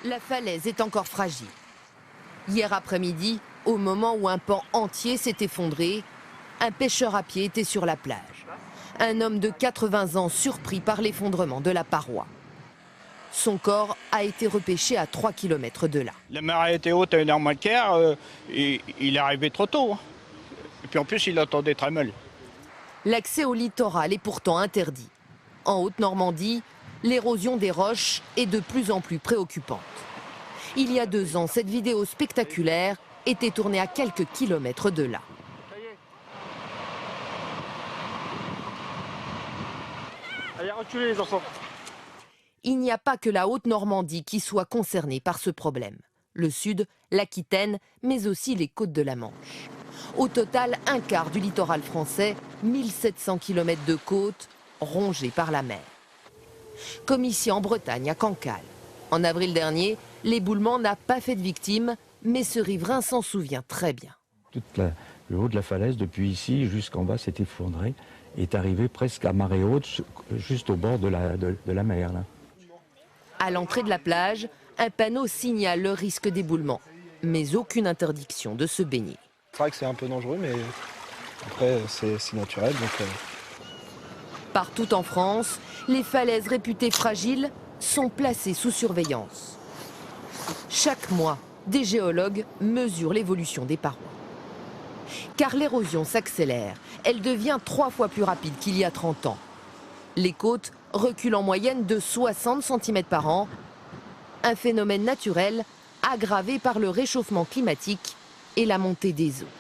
La falaise est encore fragile. Hier après-midi, au moment où un pan entier s'est effondré, un pêcheur à pied était sur la plage. Un homme de 80 ans surpris par l'effondrement de la paroi. Son corps a été repêché à 3 km de là. La marée était haute à 1h moins le quart, et il est arrivé trop tôt. Hein. Et puis en plus, il attendait très mal. L'accès au littoral est pourtant interdit. En Haute-Normandie, l'érosion des roches est de plus en plus préoccupante. Il y a 2 ans, cette vidéo spectaculaire était tournée à quelques kilomètres de là. Allez, reculez les enfants. Il n'y a pas que la Haute-Normandie qui soit concernée par ce problème. Le Sud, l'Aquitaine, mais aussi les côtes de la Manche. Au total, un quart du littoral français, 1700 km de côte, rongés par la mer. Comme ici en Bretagne, à Cancale. En avril dernier, l'éboulement n'a pas fait de victimes, mais ce riverain s'en souvient très bien. Le haut de la falaise, depuis ici jusqu'en bas, s'est effondré, est arrivé presque à marée haute, juste au bord de la mer. Là. À l'entrée de la plage, un panneau signale le risque d'éboulement, mais aucune interdiction de se baigner. C'est vrai que c'est un peu dangereux, mais après c'est naturel. Donc, Partout en France, les falaises réputées fragiles sont placées sous surveillance. Chaque mois, des géologues mesurent l'évolution des parois. Car l'érosion s'accélère, elle devient 3 fois plus rapide qu'il y a 30 ans. Les côtes reculent en moyenne de 60 cm par an, un phénomène naturel aggravé par le réchauffement climatique et la montée des eaux.